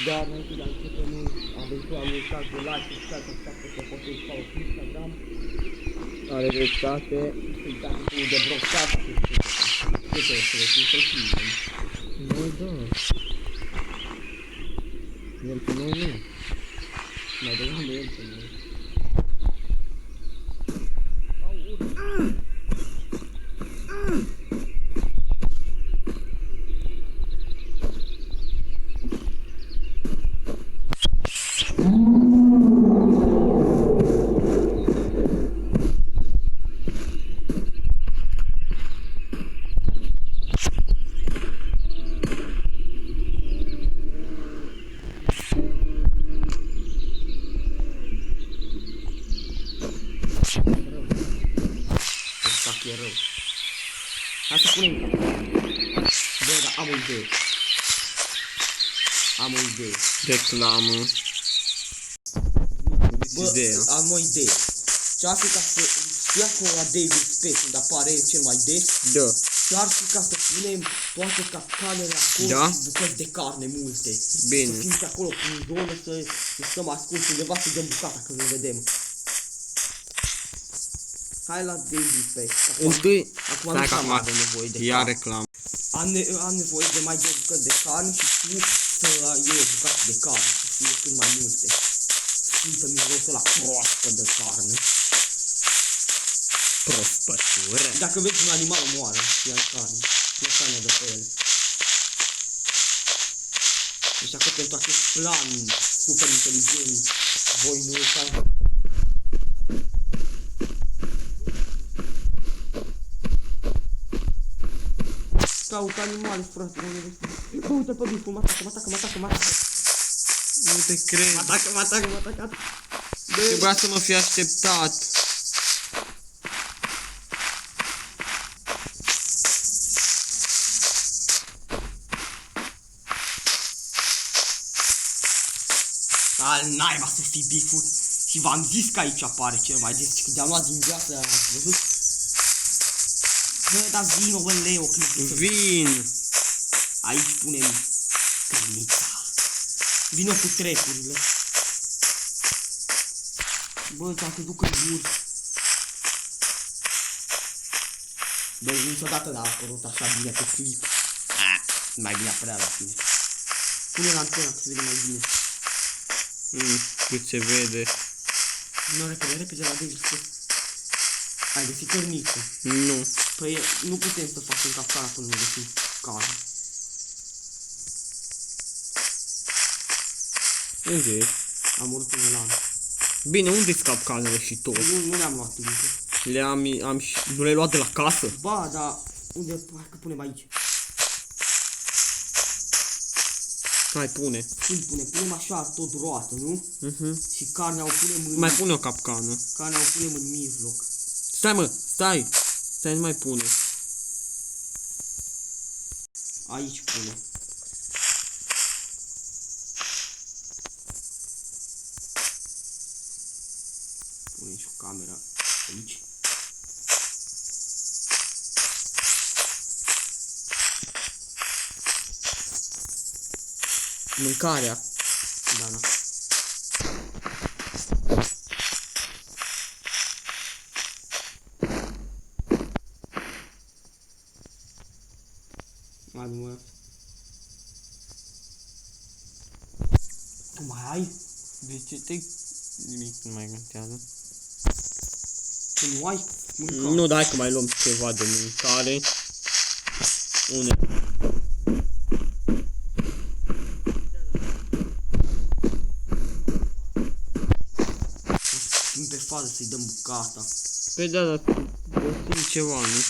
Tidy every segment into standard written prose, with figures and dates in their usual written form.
Dar înainte de a începe, nu am uitat de like, uitați așa pe poate sau pe Instagram. Are dreptate. Uitați cu de brocat. Ce trebuie să le fii să filmăm? Nu, da. El pe noi nu. Mai degrabă el pe noi. E rău. Hai să punem. Bă, dar am o idee. Am o idee. Reclamă. Bă, am o idee. Ce-ar fi ca să știi acolo la David Space unde apare cel mai des? Da. Ce-ar fi ca să punem toate capcanele acolo Da? și bucăți de carne multe. Bine. Să fim și acolo prin zonă, să stăm ascuns undeva să dăm bucata când îl vedem. Hai la David Space. Întâi, Acum stai nu că am acum nevoie de ia carne. reclamă. Am nevoie de mai 2 bucăți de carne și tu să iei bucate de carne, să fie cât mai multe. Simtă mirosul ăla proaspăt de carne. Prospătură. Dacă vezi un animal, moară, ia carne. Ia carne de pe el. Deci acum pentru acest plan super inteligent, voi nu uitați. Caut animale, frate, bă, uite pe biful, mă atacă. Nu te cred. Mă atacă. Trebuia să mă fi așteptat. Al naiba să fii biful. Și v-am zis că aici apare cel mai des. Că te-am luat din viață, ați văzut? Bă, dar vino, bă, Leo, Vin. aici punem cărnița. Vino cu trecurile. Bă, ți-am crezut că jur. Bă, niciodată n-a apărut așa bine pe clip. Mai bine apărea la tine. Pune la antena că se vede mai bine. Cât se vede. Nu, repede la David. Ai găsit cărniță. Nu. Păi nu putem să facem capcana până nu găsim carne. Unde e? Am urât până la anul. Bine, unde-s capcanele și tot? Nu le-am luat încă. Nu le-ai luat de la casă? Ba, dar unde? Hai că punem aici. Hai, pune. Când punem așa tot roată, nu? Și carnea o punem în... Mai pune o capcană. Carnea o punem în mijloc. Stai, mă, stai. Stai, nu mai pune. Aici pune. Pune și o cameră aici. Mâncarea. Da. Mai mă. Tu mai ai? De ce te... Nimic nu mai contează. Tu nu ai? Mâncare. Nu, dai că mai luăm ceva de mâncare. Une. Fim pe fază să-i dăm bucata. Păi da, dar găsim ceva, nu?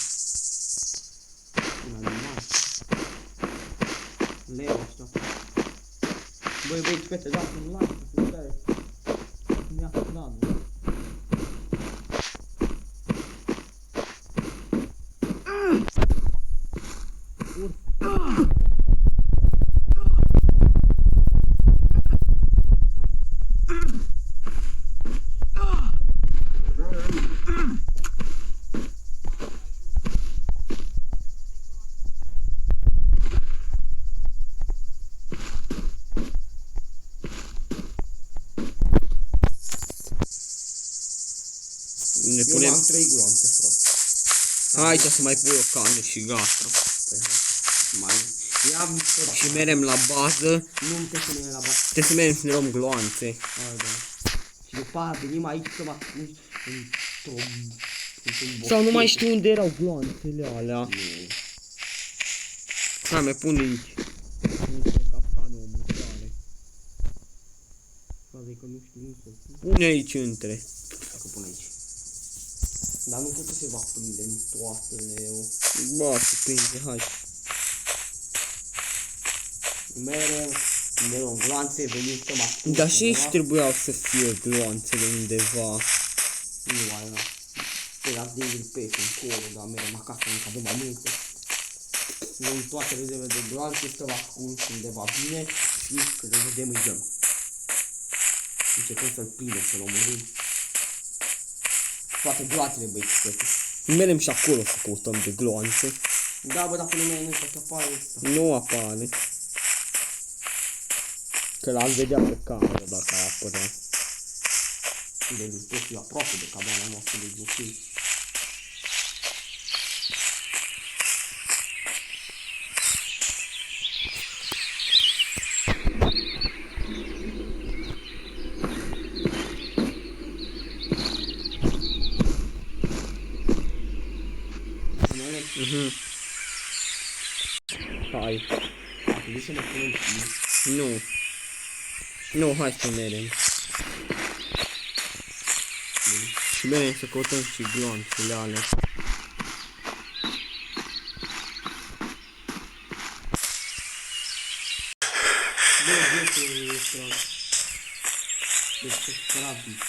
Un animal. Leu ăsta. Băi, fete, dați un like, să uitați. Mi-a planul. Ne Eu punem... am 3 gloanțe, frate. Hai să mai pui o carne și gata. Păi hai. Mai... Ia-mi tot. Și merem la bază. Nu-mi trebuie să ne la bază. Trebuie să mergem să ne luăm gloanțe. Hai, da. Și după aia venim aici să mă ascunzi într-un Sau nu mai știu unde erau gloanțele alea. Nu. Hai, mai pune aici. Niște capcane o mâncare. Adică nu știu cum să pun. Pune aici între. Dacă pun aici. Dar nu cred că se va prinde în toatele eu. Ba, se prinde, hai. Mereu, ne luăm gloanțe, venim să mă ascunzi. Dar și aici trebuiau să fie gloanțele undeva. Nu mai era. Te las de pe încolo, dar merem acasă, încă avem mai multe. Luăm toate rezervele de gloanțe, stăm ascuns undeva bine și când le vedem îi dăm. Începem să-l prindem, să-l omorâm. Toate gloanțele, băi, căsete. Merem și acolo să căutăm de gloanțe. Da, bă, dacă lumea nu poate apare ăsta. Nu apare. Că l-am vedea pe cameră dacă ar apărea. De tot fiu aproape de cabana noastră de jockey. Hai. A trebuit să ne punem și... Nu. Nu, hai să mergem. Și mergem să căutăm și gloanțele alea. Bă, băietul e strag. Este strabit.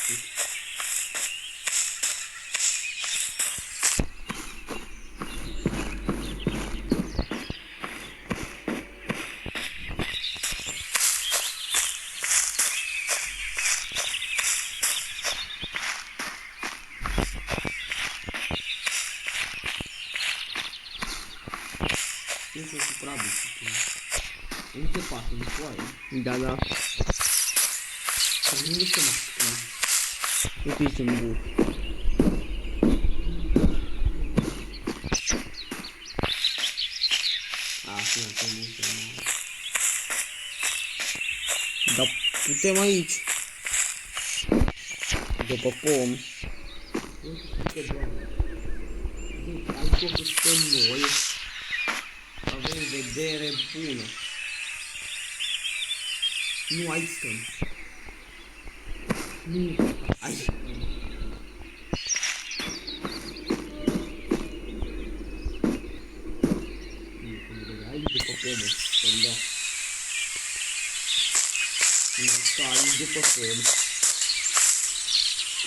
Este strabit. Nu se poate, nu poate. Da, da. Să nu este mă ascund. Uite aici un but. Așa, că nu se mă... Dar putem aici. După pom. Deci, aici o stăm noi. Avem vedere bună. Nu, aici stăm. Nu, aici stăm. Aici după pomă stăm, da. Nu, aici după pomă.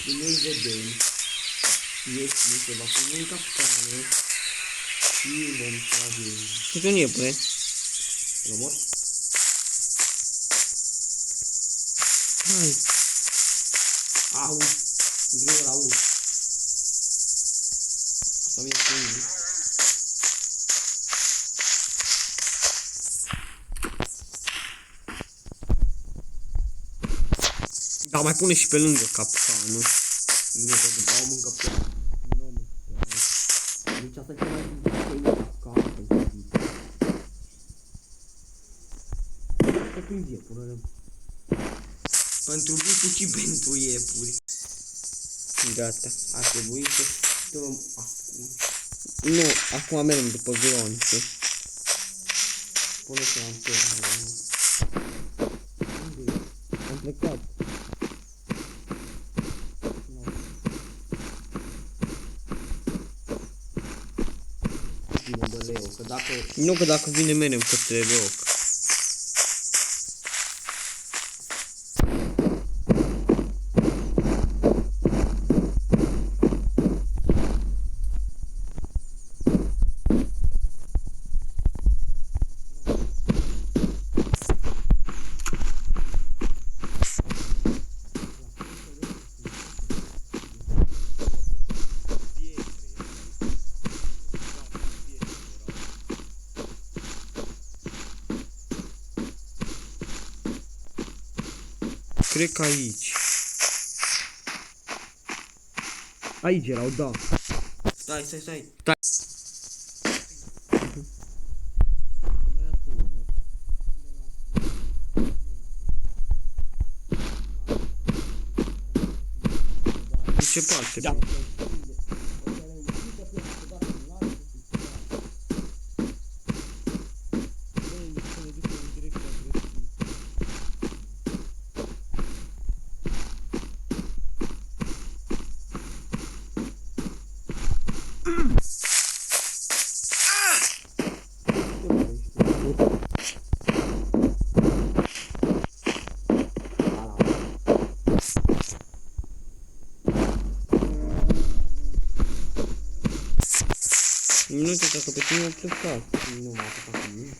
Și nu-i vedem. Este, se va pune în capcană. Și vom trage. Și tu nu e pune. Robot? Hai. Au, greu la U. Să vine cu unul. Dar mai pune și pe lângă capcanul. Nu, că după au mâncă pe ea. Nu am înțeles. Deci asta e cea mai bună capcană pentru zi. Că prind iepuri. Pentru bicul și pentru iepuri. Gata. Ar trebui să stăm ascunși. Nu, acum mergem după gloanțe. Pune-te la antrenă. Unde e? Am plecat. Bine, bă, Leo, că dacă... Nu, că dacă vine mergem către loc. Cred că aici. Aici erau, da. Stai. În ce parte? Da. Nu te dacă pe tine a plecat. Nu m-a apucat cu mine.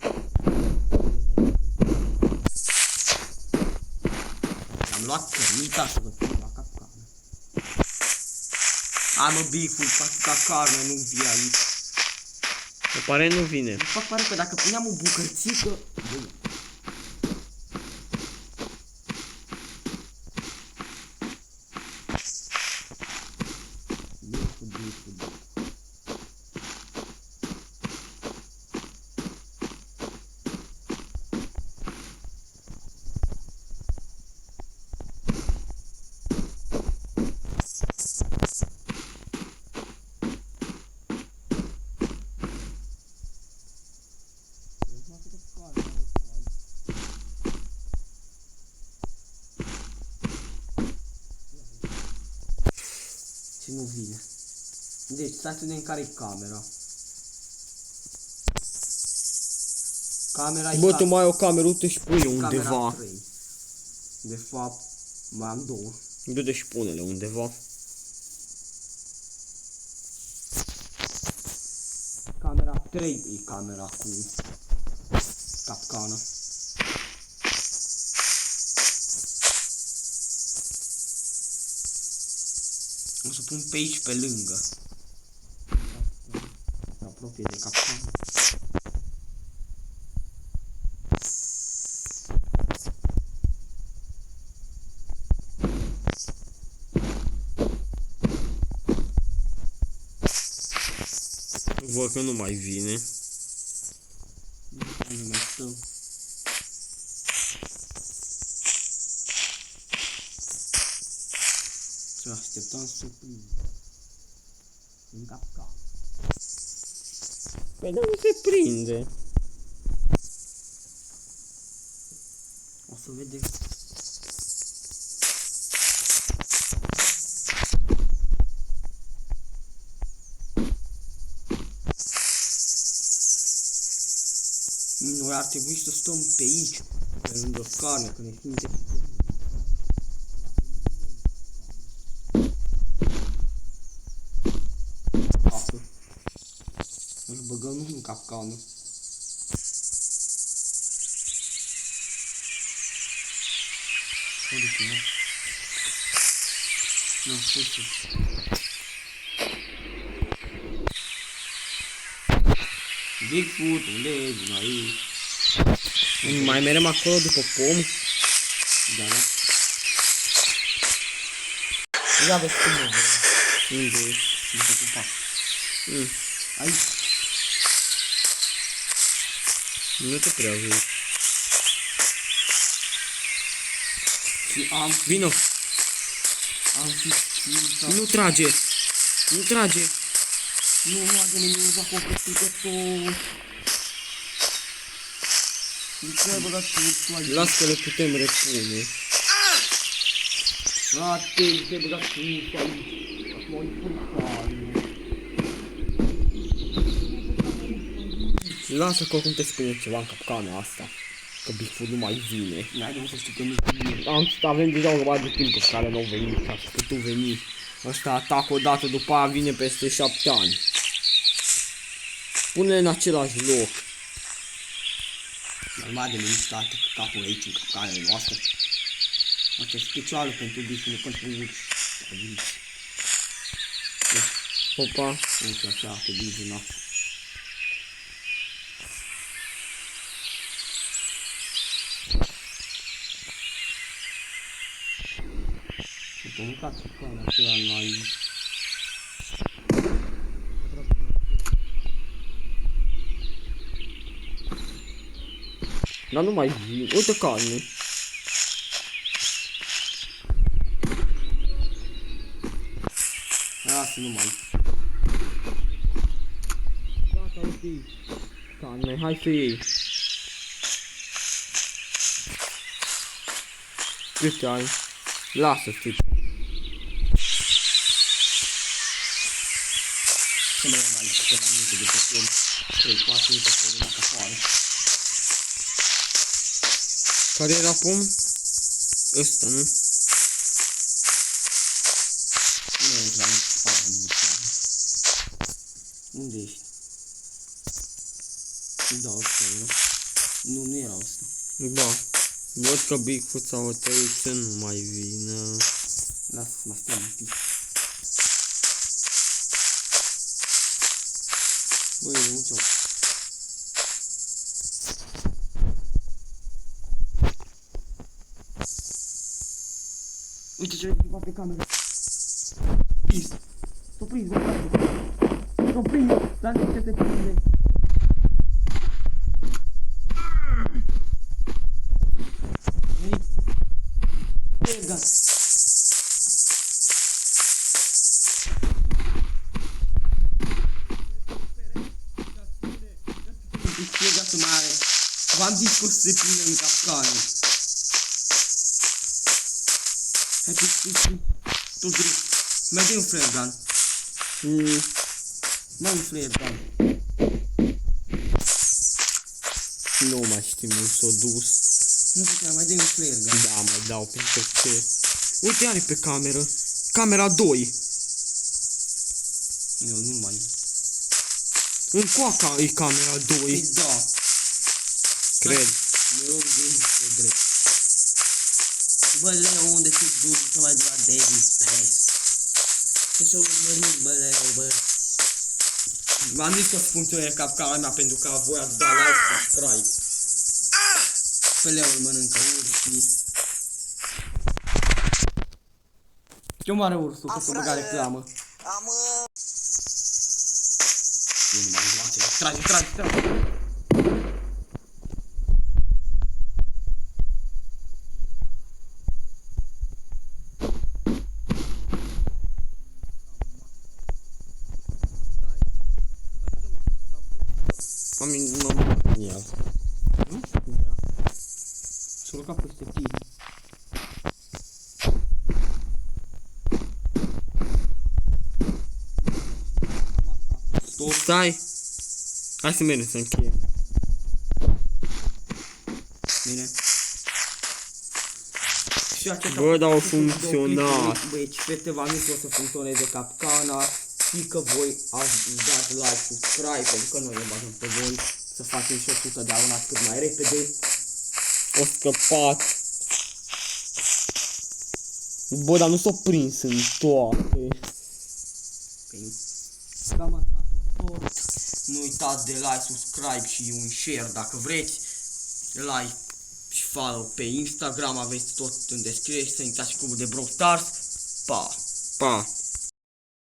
Am luat cărnita să vă pun la capcană. Hai mă, Bigfoot, ca carne, nu vii aici. Apare nu vine. Îmi fac pare că dacă puneam o bucățică... Bun. Bigfoot. Ce nu vine? Deci, stai să vedem care e camera. Camera e Bă, tu mai ai o cameră, uite și pune camera undeva. 3. De fapt, mai am două. Du-te și pune-le undeva. Camera 3 e camera cu capcană. O să pun pe aici pe lângă. Se apropie de capcană. Văd că nu mai vine. Nu mai stăm. Să așteptăm să prindă. În capcană. Păi dar nu se prinde. O să vedem. Noi ar trebui să stăm pe aici, pe lângă carne, că ne simte. Asta. Îl băgăm în capcană. Unde e, mă? Nu, stai. Bigfoot, unde e? Vino aici. Mai merem acolo după pom. Da. Ia vezi cum e, bă. Unde ești? Nu știu cum fac. Aici. Nu te prea vezi. Și am Vino! fi Nu trage! Nu trage! Nu ade nimic acolo pe stricător. Nu trebuie băgat ursul aici. Las că le putem repune. Frate, nu trebuie băgat ursul aici. Acum e furtare. Lasă că oricum te spune ceva în capcana asta. Că Bigfoot nu mai vine. N-ai de unde să știi că nu vine. Avem deja o grămadă de timp cu care nu au venit, ca să tu veni. Ăsta atacă o dată, după aia vine peste 7 ani. Pune-le în același loc. Normal de nimic state cu capul aici în capcanele noastre. Asta e specială pentru bișul, nu pentru urși. Opa. Uite așa, te bizi în apă. Am mâncat capcana aceea la aici. Dar nu mai zi. Uite carne. Lasă, nu mai. Gata, uite. Carne, hai să iei. Câte ai? Lasă, știi. Să mai am aici câteva minute de pe film. 3-4 minute să vedem dacă afară. Care era pom? Ăsta, nu? Nu intra în afară nimic. Unde ești? Da, ăsta era. Nu, nu era ăsta. Da. Văd că Bigfoot s-a hotărât să nu mai vină. Lasă să mă stăm un pic. Băi, e un cioc. Uite ce ceva pe cameră. Prins. S-o prins, bă, frate. S-o prins, dar de ce te prinde? Veni. E, gata. E gata mare. V-am zis că o să se prindă în capcană. Hai pe tot direct. Mai dai un flare gun. Dai un flare gun. Nu mai știu, nu s-o dus. Nu putea, mai dai un flare gun. Da, mai dau pentru ce. Uite, are pe cameră. Camera 2. Eu nu mai. În coaca e camera 2. Păi da. Cred. Mi rog de pe drept. Bă, Leo, unde te duci să mai de la David Pace? Ce să urmărim, bă, Leo, bă? M-am zis că o să funcționeze capcana mea pentru că voi ați dat like, subscribe. Pe Leo îl mănâncă urșii. Ce omoară ursul, că s-o băga reclamă. Eu nu mai îngroace, trage. Am în el. S-a urcat peste tine. Stai. Hai să mergem să încheiem. Bine. Și acesta Bă, dar au funcționat. Băi, fete, v-am zis că o să funcționeze capcana. Și că voi ați dat like, subscribe, pentru că noi ne bazăm pe voi să facem și 100 de abonați cât mai repede. O scăpat. Bă, dar nu s-o prins în toate. Păi, cam asta a fost tot. Nu uitați de like, subscribe și un share dacă vreți. Like și follow pe Instagram, aveți tot în descriere și să intrați și clubul de Brawl Stars. Pa! Pa!